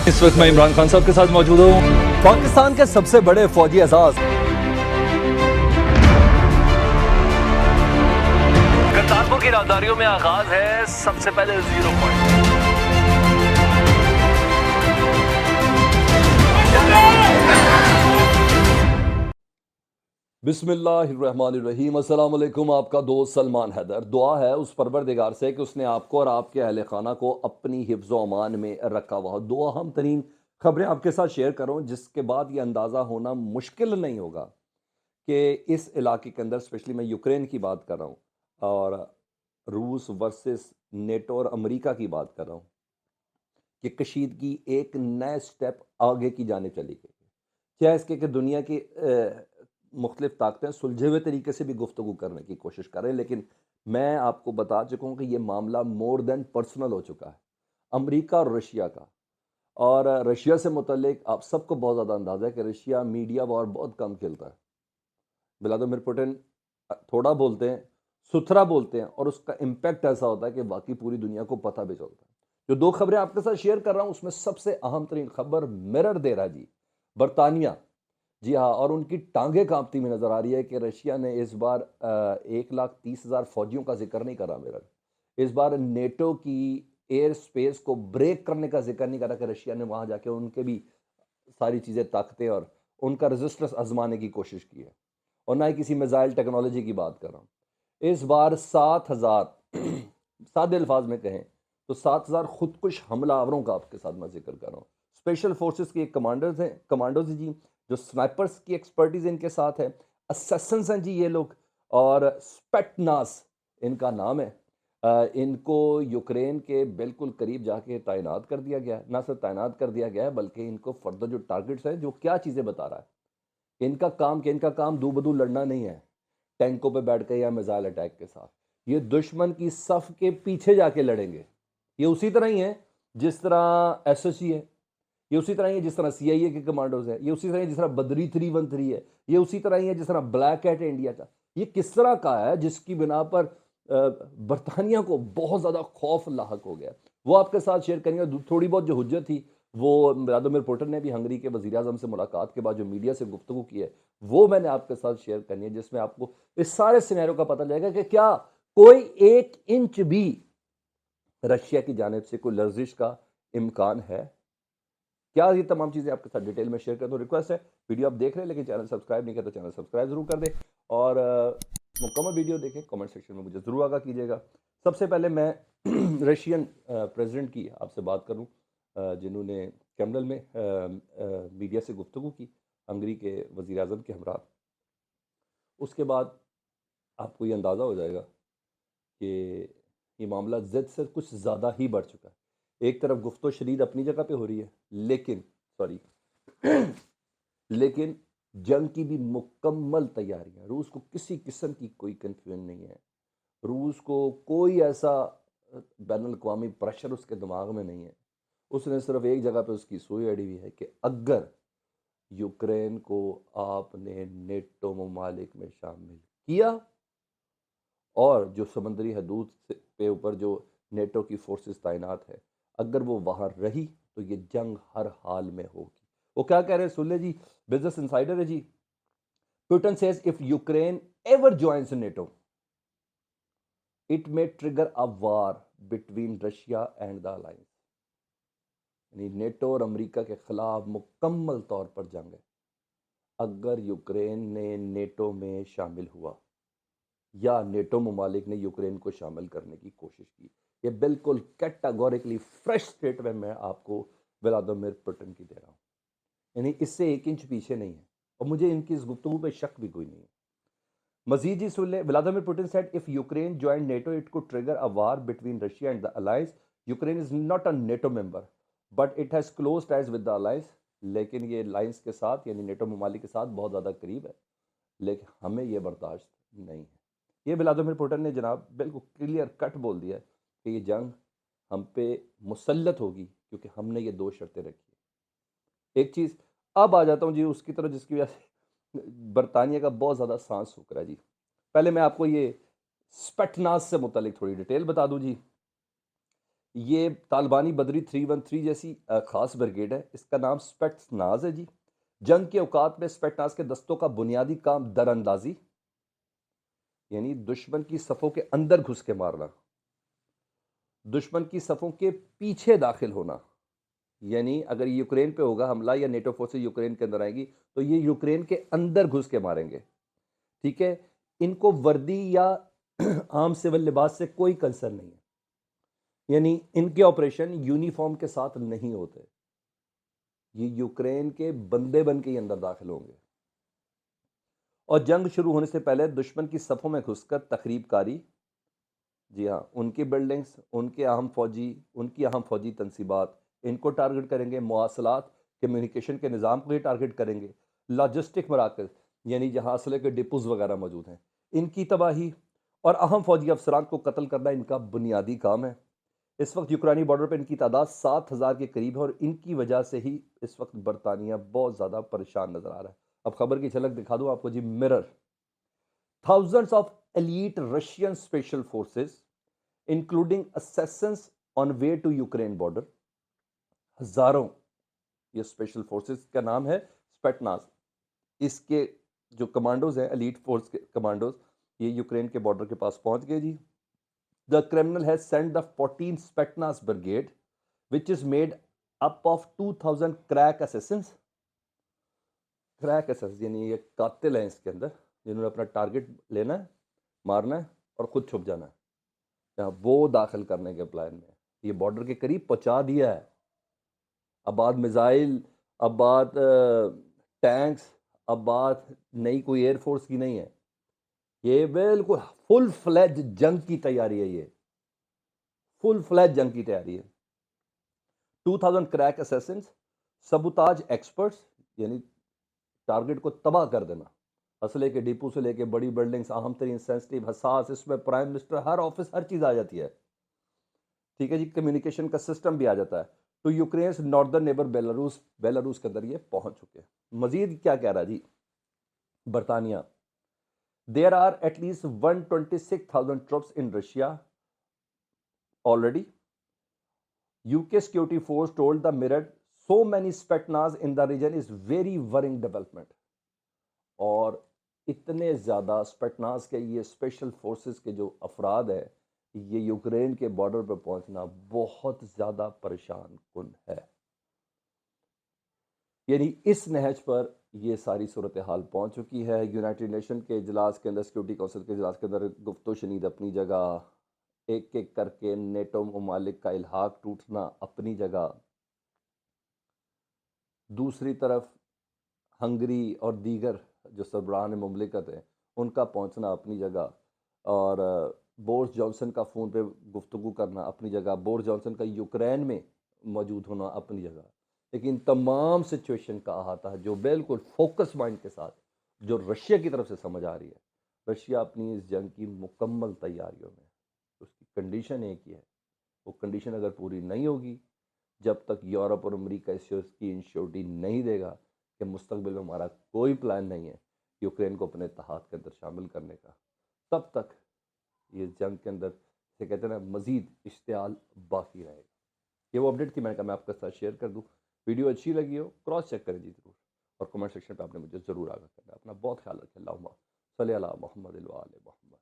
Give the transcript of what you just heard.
इस वक्त मैं इमरान खान साहब के साथ मौजूद हूँ। पाकिस्तान के सबसे बड़े फौजी एजाज करतारपुर की राहदारियों में आगाज है सबसे पहले 0 पॉइंट। बिस्मिल्लाहिर्रहमानिर्रहीम। अस्सलाम वालेकुम। आपका दोस्त सलमान हैदर। दुआ है उस परवरदिगार से कि उसने आपको और आपके अहल खाना को अपनी हिफ्ज़ व अमान में रखा हुआ हो। दो अहम तरीन खबरें आपके साथ शेयर करूँ जिसके बाद ये अंदाज़ा होना मुश्किल नहीं होगा कि इस इलाके के अंदर, स्पेशली मैं यूक्रेन की बात कर रहा हूँ और रूस वर्सेस नेटो और अमेरिका की बात कर रहा हूँ, कि कशीदगी एक नए स्टेप आगे की जाने चली गई है। क्या इसके कि दुनिया की मुख्तलिफ ताकतें सुलझे हुए तरीके से भी गुफ्तगू करने की कोशिश कर रहे हैं, लेकिन मैं आपको बता चुका हूँ कि ये मामला मोर देन पर्सनल हो चुका है, अमेरिका और रशिया का। और रशिया से मुतल्लिक आप सबको बहुत ज़्यादा अंदाज़ा है कि रशिया मीडिया वॉर बहुत कम खेलता है। व्लादिमीर पुतिन थोड़ा बोलते हैं, सुथरा बोलते हैं और उसका इम्पैक्ट ऐसा होता है कि बाकी पूरी दुनिया को पता भी चलता है। जो दो खबरें आपके साथ शेयर कर रहा हूँ उसमें सबसे अहम तरीन खबर मिरर दे रहा है जी, बरतानिया। जी हाँ, और उनकी टांगें कांपती हुई नजर आ रही है कि रशिया ने इस बार 1,30,000 फौजियों का जिक्र नहीं करा मिरर। इस बार नेटो की एयर स्पेस को ब्रेक करने का जिक्र नहीं करा कि रशिया ने वहां जाके उनके भी सारी चीजें ताकतें और उनका रेजिस्टेंस आजमाने की कोशिश की है। और ना ही किसी मिसाइल टेक्नोलॉजी की बात कर रहा हूँ। इस बार 7,000 सादे अल्फाज में कहें तो 7,000 खुदकुश हमलावरों का आपके साथ मैं जिक्र कर रहा हूँ। स्पेशल फोर्सेस के कमांडर्स हैं, कमांडोज हैं जी, जो स्नाइपर्स की एक्सपर्टीज इनके साथ है, असैसन्स हैं जी ये लोग, और स्पेटनास इनका नाम है। इनको यूक्रेन के बिल्कुल करीब जाके तैनात कर दिया गया है। ना सिर्फ तैनात कर दिया गया है बल्कि इनको फर्दर जो टारगेट्स हैं, जो क्या चीज़ें बता रहा है, इनका काम दो बदू लड़ना नहीं है टैंकों पे बैठ के या मिसाइल अटैक के साथ। ये दुश्मन की सफ के पीछे जाके लड़ेंगे। ये उसी तरह ही है जिस तरह एसएससी है, ये उसी तरह ही है जिस तरह सीआईए के कमांडोज है, ये उसी तरह ही जिस तरह बद्री 313 है, ये उसी तरह ही है जिस तरह ब्लैक कैट है इंडिया का। ये किस तरह का है जिसकी बिना पर बरतानिया को बहुत ज़्यादा खौफ लाहक हो गया, वो आपके साथ शेयर करेंगे। थोड़ी बहुत जो हुज्जत थी वो व्लादिमीर पुतिन ने भी हंगरी के वज़ीर आज़म से मुलाकात के बाद जो मीडिया से गुफ्तगू की है वो मैंने आपके साथ शेयर करनी है, जिसमें आपको इस सारे सिनेरियो का पता लगेगा कि क्या कोई 1 इंच भी रशिया की जानिब से कोई लर्जिश का इम्कान है। क्या ये तमाम चीज़ें आपके साथ डिटेल में शेयर कर दूँ। रिक्वेस्ट है, वीडियो आप देख रहे हैं लेकिन चैनल सब्सक्राइब नहीं किया तो चैनल सब्सक्राइब जरूर कर दें और मुकम्मल वीडियो देखें। कमेंट सेक्शन में मुझे ज़रूर आगाह कीजिएगा। सबसे पहले मैं रशियन प्रेसिडेंट की आपसे बात करूँ, जिन्होंने कैमरल में मीडिया से गुफ्तगू की हंगरी के वज़ीर आज़म के हमरा। उसके बाद आपको ये अंदाज़ा हो जाएगा कि ये मामला ज़द से कुछ ज़्यादा ही बढ़ चुका है। एक तरफ गुफ्तो शरीद अपनी जगह पे हो रही है, लेकिन सॉरी लेकिन जंग की भी मुकम्मल तैयारी है। रूस को किसी किस्म की कोई कन्फ्यूजन नहीं है। रूस को कोई ऐसा बैनुल अक़वामी प्रेशर उसके दिमाग में नहीं है। उसने सिर्फ एक जगह पे उसकी सुई अड़ी हुई है कि अगर यूक्रेन को आपने नेटो ममालिक में शामिल किया और जो समंदरी हदूद पे ऊपर जो नेटो की फोर्सेस तैनात है, अगर वो वहाँ रही तो ये जंग हर हाल में होगी। वो क्या कह रहे हैं सुन ले जी, बिजनेस इंसाइडर है जी। Putin says if Ukraine ever joins NATO it may trigger a war between Russia and the alliance. यानी नेटो और अमेरिका के खिलाफ मुकम्मल तौर पर जंग है अगर यूक्रेन ने नेटो में शामिल हुआ या नेटो ममालिक ने यूक्रेन को शामिल करने की कोशिश की। ये बिल्कुल कैटेगोरिकली फ्रेश स्टेटमेंट मैं आपको व्लादिमीर पुतिन की दे रहा हूँ, यानी इससे 1 इंच पीछे नहीं है और मुझे इनकी इस गुफ्तगू पे शक भी कोई नहीं है। मजीद जी सुन ले, Vladimir Putin said if Ukraine join NATO it could trigger a war between Russia and the alliance. Ukraine is not a NATO member but it has close ties with the alliance. लेकिन ये alliance के साथ यानी NATO ममालिक के साथ बहुत ज़्यादा करीब है, लेकिन हमें ये बर्दाश्त नहीं है। ये व्लादिमीर पुतिन ने जनाब बिल्कुल क्लियर कट बोल दिया है कि ये जंग हम पे मुसल्लत होगी क्योंकि हमने ये 2 शर्तें रखी है। एक चीज़ अब आ जाता हूँ जी उसकी तरफ जिसकी वजह से बरतानिया का बहुत ज़्यादा सांस सूख रहा है जी। पहले मैं आपको ये स्पेटनास से मुतलिक थोड़ी डिटेल बता दूँ जी ये तालिबानी बदरी 313 जैसी ख़ास ब्रिगेड है। इसका नाम स्पेट्नाज़ है जी। जंग के औकात में स्पेट्नाज़ के दस्तों का बुनियादी काम दरअंदाज़ी, यानी दुश्मन की सफ़ों के अंदर घुस के मारना, दुश्मन की सफ़ों के पीछे दाखिल होना। यानी अगर यूक्रेन पे होगा हमला या नेटो फोर्सेस यूक्रेन के अंदर आएगी, तो ये यूक्रेन के अंदर घुस के मारेंगे, ठीक है? इनको वर्दी या आम सिविल लिबास से कोई कंसर्न नहीं है। यानी इनके ऑपरेशन यूनिफ़ॉर्म के साथ नहीं होते। ये यूक्रेन के बंदे बन के ही अंदर दाखिल होंगे और जंग शुरू होने से पहले दुश्मन की सफ़ों में घुसकर तख़रीबकारी, जी हाँ, उनकी अहम फ़ौजी तनसीबात, इनको टारगेट करेंगे, मवासलात, कम्युनिकेशन के निज़ाम को ही टारगेट करेंगे, लॉजिस्टिक मराकज़, यानी जहाँ असले के डिपोज़ वगैरह मौजूद हैं, इनकी तबाही और अहम फ़ौजी अफ़सरान को कत्ल करना इनका बुनियादी काम है। इस वक्त यूक्रेनी बॉर्डर पर इनकी तादाद 7,000 के करीब है और इनकी वजह से ही इस वक्त बरतानिया बहुत ज़्यादा परेशान नज़र आ रहा है। अब खबर की झलक दिखा दूँ आपको जी, mirror. Thousands of elite Russian special forces, including assassins, on way to Ukraine border. हजारों ये स्पेशल फोर्सेस का नाम है स्पेटनाज। इसके जो कमांडोज हैं, एलीट फोर्स के कमांडोज, ये यूक्रेन के बॉर्डर के पास पहुंच गए जी। The Kremlin has sent the 14 Spetsnaz brigade which is made up of 2000 crack assassins. Crack असेस यानी ये कातिल हैं इसके अंदर, जिन्होंने अपना टारगेट लेना है, मारना है और खुद छुप जाना है। यहाँ वो दाखिल करने के प्लान में ये बॉर्डर के करीब पहुंचा दिया है। अब बात मिसाइल, अब बात टैंक्स, अब बात नई कोई एयरफोर्स की नहीं है। ये बिल्कुल फुल फ्लैज जंग की तैयारी है। ये फुल फ्लैज जंग की तैयारी है। 2000 क्रैक असेसिन्स, सबुताज एक्सपर्ट्स, यानी टारगेट को तबाह कर देना, असले के डिपो से लेके बड़ी बिल्डिंग्स, अहम तरीन सेंसिटिव हसास, इसमें प्राइम मिनिस्टर, हर ऑफिस, हर चीज़ आ जाती है, ठीक है जी। कम्युनिकेशन का सिस्टम भी आ जाता है। तो Ukraine northern neighbour Belarus Belarus के अंदर ये पहुंच चुके हैं। मजीद क्या कह रहा है जी बरतानिया? There are at least 126,000 troops in Russia already. UK security force told the Mirror so many Spetsnaz in the region is very worrying development. और इतने ज़्यादा स्पेटनाज के ये स्पेशल फोर्सेस के जो अफराद है, ये यूक्रेन के बॉर्डर पर पहुंचना बहुत ज़्यादा परेशान कुन है। यानी इस नहज पर ये सारी सूरत हाल पहुँच चुकी है। यूनाइटेड नेशन के इजलास के अंदर, सिक्योरिटी काउंसिल के इजलास के अंदर गुफ्तो शनीद अपनी जगह, एक एक करके नेटो ममालिक का इल्हाक टूटना अपनी जगह, दूसरी तरफ हंगरी और दीगर जो सरबराहान मुमलिकत हैं उनका पहुंचना अपनी जगह, और बोरिस जॉनसन का फ़ोन पे गुफ्तगू करना अपनी जगह, बोरिस जॉनसन का यूक्रेन में मौजूद होना अपनी जगह। लेकिन तमाम सिचुएशन का अहाता है जो बिल्कुल फोकस माइंड के साथ जो रशिया की तरफ से समझ आ रही है। रशिया अपनी इस जंग की मुकम्मल तैयारियों में, उसकी कंडीशन एक ही है, वो कंडीशन अगर पूरी नहीं होगी, जब तक यूरोप और अमेरिका इस चीज़ की इंश्योरिटी नहीं देगा कि मुस्तकबिल में हमारा कोई प्लान नहीं है यूक्रेन को अपने इत्तेहाद के अंदर शामिल करने का, तब तक ये जंग के अंदर से कहते हैं ना मज़ीद इश्तियाल बाकी रहेगा। ये वो अपडेट थी, मैंने कहा मैं आपके साथ शेयर कर दूँ। वीडियो अच्छी लगी हो क्रॉस चेक करें जी ज़रूर, और कमेंट सेक्शन पे आपने मुझे ज़रूर आगाह करना है। अपना बहुत ख्याल रखें। अल्लाहुम्मा सल्ली अला मुहम्मद व आले मुहम्मद।